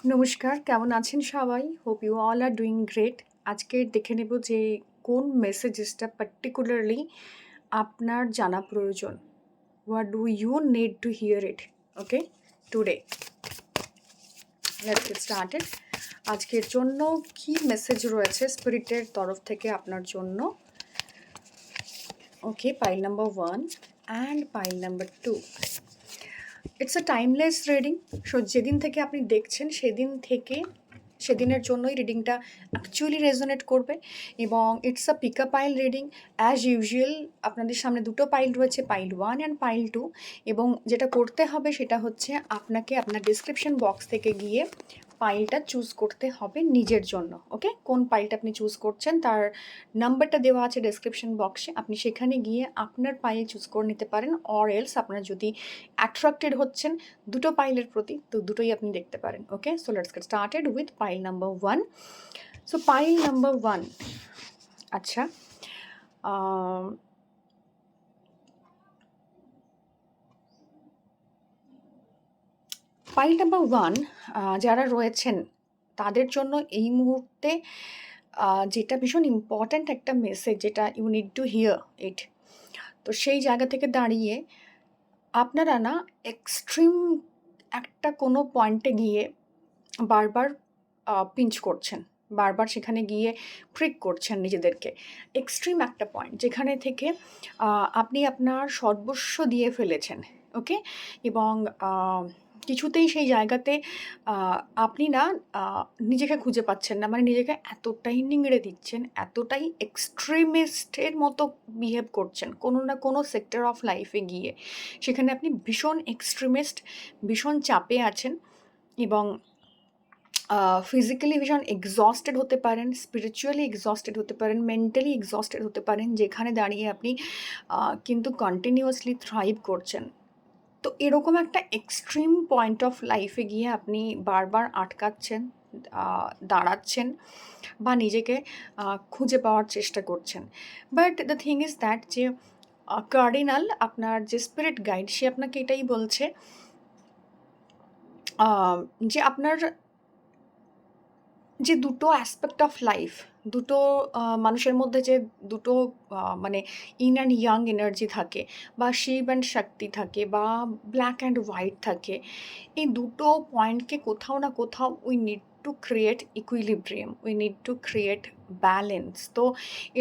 নমস্কার, কেমন আছেন সবাই? Hope you all are doing great. আজকে দেখে নেব যে কোন মেসেজেসটা পার্টিকুলারলি আপনার জানা প্রয়োজন। What do you need to hear it? Okay, today let's get started. আজকের জন্য কি মেসেজ রয়েছে স্পিরিটের তরফ থেকে আপনার জন্য? Okay, pile number 1 and pile number 2। It's a timeless reading. So যেদিন থেকে আপনি দেখছেন সেদিনের জন্যই রিডিংটা অ্যাকচুয়ালি রেজোনেট করবে এবং it's a pick a pile reading. As usual আপনাদের সামনে দুটো পাইল রয়েছে, পাইল 1 অ্যান্ড পাইল 2, এবং যেটা করতে হবে সেটা হচ্ছে আপনাকে আপনার ডিসক্রিপশন বক্স থেকে গিয়ে পাইলটা চুজ করতে হবে নিজের জন্য। ওকে, কোন পাইলটা আপনি চুজ করছেন তার নাম্বারটা দেওয়া আছে ডেসক্রিপশন বক্সে, আপনি সেখানে গিয়ে আপনার পাইল চুজ করে নিতে পারেন। অর এলস আপনার যদি অ্যাট্রাক্টেড হচ্ছেন দুটো পাইলের প্রতি, তো দুটোই আপনি দেখতে পারেন। Okay, so let's get started with pile number 1। So pile number 1, আচ্ছা, পাইল নাম্বার 1 যারা রয়েছেন তাদের জন্য এই মুহূর্তে যেটা ভীষণ ইম্পর্ট্যান্ট একটা মেসেজ, যেটা ইউ নিড টু হিয়ার ইট। তো সেই জায়গা থেকে দাঁড়িয়ে আপনারা না এক্সট্রিম একটা কোনো পয়েন্টে গিয়ে বারবার পিঞ্চ করছেন, বারবার সেখানে গিয়ে প্রিক করছেন নিজেদেরকে। এক্সট্রিম একটা পয়েন্ট যেখানে থেকে আপনি আপনার সর্বস্ব দিয়ে ফেলেছেন। ওকে, এবং কিছুতেই সেই জায়গাতে আপনি না নিজেকে খুঁজে পাচ্ছেন না, মানে নিজেকে এতটাই নিংড়ে দিচ্ছেন, এতটাই এক্সট্রিমিস্টের মতো বিহেভ করছেন কোনো না কোনো সেক্টর অফ লাইফে গিয়ে। সেখানে আপনি ভীষণ এক্সট্রিমিস্ট, ভীষণ চাপে আছেন এবং ফিজিক্যালি ভীষণ এক্সস্টেড হতে পারেন, স্পিরিচুয়ালি এক্সস্টেড হতে পারেন, মেন্টালি এক্সস্টেড হতে পারেন, যেখানে দাঁড়িয়ে আপনি কিন্তু কন্টিনিউয়াসলি থ্রাইভ করছেন। তো এরকম একটা এক্সট্রিম পয়েন্ট অফ লাইফে গিয়ে আপনি বারবার আটকাচ্ছেন, দাঁড়াচ্ছেন বা নিজেকে খুঁজে পাওয়ার চেষ্টা করছেন। But the thing is that যে কার্ডিনাল, আপনার যে স্পিরিট গাইড, সে আপনাকে এটাই বলছে যে আপনার যে দুটো অ্যাসপেক্ট অফ লাইফ, দুটো মানুষের মধ্যে যে দুটো মানে ইন অ্যান্ড ইয়াং এনার্জি থাকে, বা শিব অ্যান্ড শক্তি থাকে, বা ব্ল্যাক অ্যান্ড হোয়াইট থাকে, এই দুটো পয়েন্টকে কোথাও না কোথাও we need to create equilibrium, we need to create balance. তো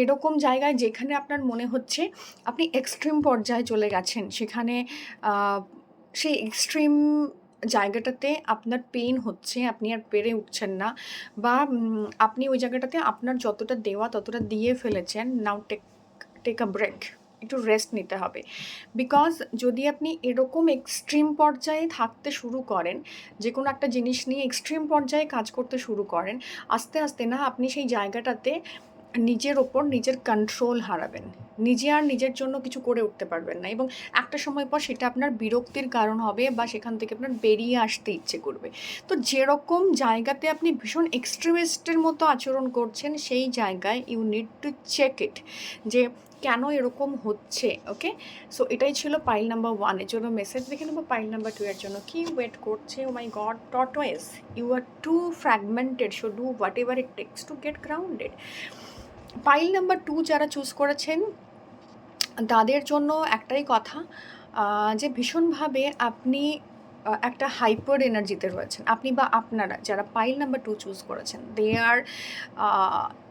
এরকম জায়গায় যেখানে আপনার মনে হচ্ছে আপনি এক্সট্রিম পর্যায়ে চলে গেছেন, সেখানে সেই এক্সট্রিম জায়গাটাতে আপনার পেইন হচ্ছে, আপনি আর পেরে উঠছেন না, বা আপনি ওই জায়গাটাতে আপনার যতটা দেওয়া ততটা দিয়ে ফেলেছেন। নাও টেক আ ব্রেক, একটু রেস্ট নিতে হবে। বিকজ যদি আপনি এরকম এক্সট্রিম পর্যায়ে থাকতে শুরু করেন, যে কোনো একটা জিনিস নিয়ে এক্সট্রিম পর্যায়ে কাজ করতে শুরু করেন, আস্তে আস্তে না আপনি সেই জায়গাটাতে নিজের ওপর নিজের কন্ট্রোল হারাবেন, নিজে আর নিজের জন্য কিছু করে উঠতে পারবেন না, এবং একটা সময় পর সেটা আপনার বিরক্তির কারণ হবে বা সেখান থেকে আপনার বেরিয়ে আসতে ইচ্ছে করবে। তো যেরকম জায়গাতে আপনি ভীষণ এক্সট্রিমিস্টের মতো আচরণ করছেন, সেই জায়গায় you need to check it, যে কেন এরকম হচ্ছে। ওকে, সো এটাই ছিল পাইল নাম্বার 1 এর জন্য মেসেজ। দেখে নেবো পাইল নাম্বার 2 এর জন্য কি ওয়েট করছে। Oh my god, tortoise, you are too fragmented, so do whatever it takes to get grounded. Pile number 2 যারা চুজ করেছেন তাদের জন্য একটাই কথা, যে ভীষণভাবে আপনি একটা হাইপার এনার্জিতে রয়েছেন। আপনি বা আপনারা যারা পাইল নাম্বার 2 চুজ করেছেন, they are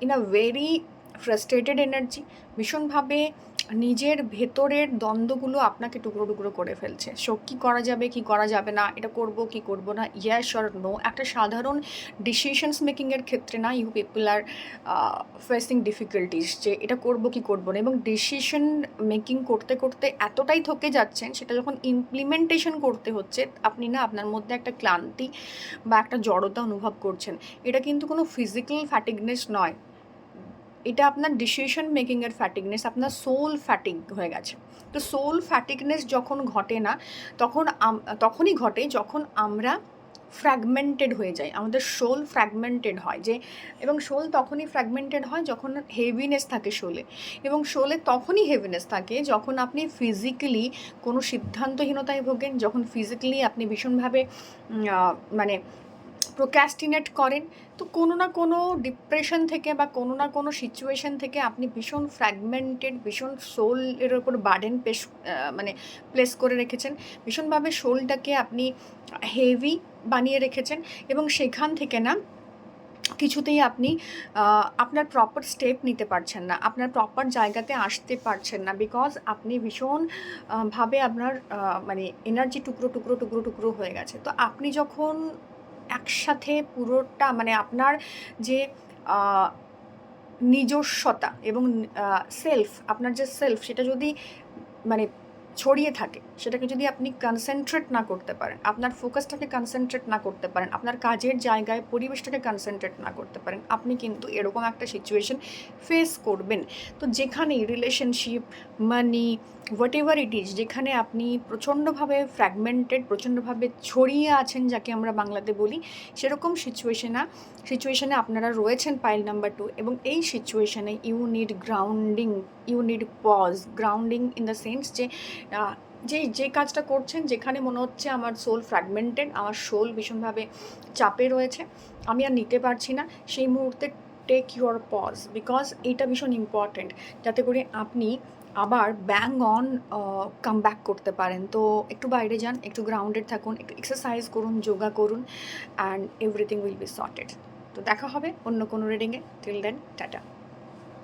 in a very frustrated energy. ভীষণভাবে নিজের ভেতরের দ্বন্দ্বগুলো আপনাকে টুকরো টুকরো করে ফেলছে। সো কী করা যাবে, কী করা যাবে না, এটা করব কি করব না, ইয়েস অর নো, একটা সাধারণ ডিসিশনস মেকিংয়ের ক্ষেত্রে না you people are facing difficulties, যে এটা করব কি করব না, এবং ডিসিশন মেকিং করতে করতে এতটাই থকে যাচ্ছেন, সেটা যখন ইমপ্লিমেন্টেশন করতে হচ্ছে আপনি না আপনার মধ্যে একটা ক্লান্তি বা একটা জড়তা অনুভব করছেন। এটা কিন্তু কোনো ফিজিক্যাল ফ্যাটিগনেস নয়, এটা আপনার ডিসিশন মেকিংয়ের ফ্যাটিগনেস, আপনার সোল ফ্যাটিগ হয়ে গেছে। তো সোল ফ্যাটিগনেস যখন ঘটে না, তখনই ঘটে যখন আমরা ফ্র্যাগমেন্টেড হয়ে যাই, আমাদের সোল ফ্র্যাগমেন্টেড হয়। যে এবং সোল তখনই ফ্র্যাগমেন্টেড হয় যখন হেভিনেস থাকে সোলে, এবং সোলে তখনই হেভিনেস থাকে যখন আপনি ফিজিক্যালি কোনো সিদ্ধান্তহীনতায় ভোগেন, যখন ফিজিক্যালি আপনি ভীষণভাবে মানে প্রোক্রাস্টিনেট করেন, তো কোনো না কোনো ডিপ্রেশন থেকে বা কোনো না কোনো সিচুয়েশন থেকে আপনি ভীষণ ফ্র্যাগমেন্টেড, ভীষণ সোলের ওপর বার্ডেন মানে প্লেস করে রেখেছেন, ভীষণভাবে সোলটাকে আপনি হেভি বানিয়ে রেখেছেন, এবং সেখান থেকে না কিছুতেই আপনি আপনার প্রপার স্টেপ নিতে পারছেন না, আপনার প্রপার জায়গাতে আসতে পারছেন না, বিকজ আপনি ভীষণ ভাবে আপনার মানে এনার্জি টুকরো টুকরো টুকরো টুকরো হয়ে গেছে। তো আপনি যখন একসাথে পুরোটা মানে আপনার যে আহ, নিজস্বতা এবং সেলফ, আপনার যে সেলফ সেটা যদি মানে ছড়িয়ে থাকে, সেটাকে যদি আপনি কনসেন্ট্রেট না করতে পারেন, আপনার ফোকাসটাকে কনসেন্ট্রেট না করতে পারেন, আপনার কাজের জায়গায় পরিবেশটাকে কনসেন্ট্রেট না করতে পারেন, আপনি কিন্তু এরকম একটা সিচুয়েশন ফেস করবেন। তো যেখানে relationship, money, what ever it is, যেখানে আপনি প্রচণ্ডভাবে ফ্র্যাগমেন্টেড, প্রচণ্ডভাবে ছড়িয়ে আছেন, যাকে আমরা বাংলাতে বলি, সেরকম সিচুয়েশনে আপনারা রয়েছেন পাইল নাম্বার 2, এবং এই সিচুয়েশনে you need grounding, you need pause. Grounding in the sense যে যে কাজটা করছেন, যেখানে মনে হচ্ছে আমার সোল ফ্র্যাগমেন্টেড, আমার সোল ভীষণভাবে চাপে রয়েছে, আমি আর নিতে পারছি না, সেই মুহূর্তে টেক ইউর পজ, বিকজ এইটা ভীষণ ইম্পর্ট্যান্ট, যাতে করে আপনি আবার ব্যাং অন কাম ব্যাক করতে পারেন। তো একটু বাইরে যান, একটু গ্রাউন্ডেড থাকুন, একটু এক্সারসাইজ করুন, যোগা করুন, and everything will be sorted. তো দেখা হবে অন্য কোনো রিডিংয়ে। Till then, tata.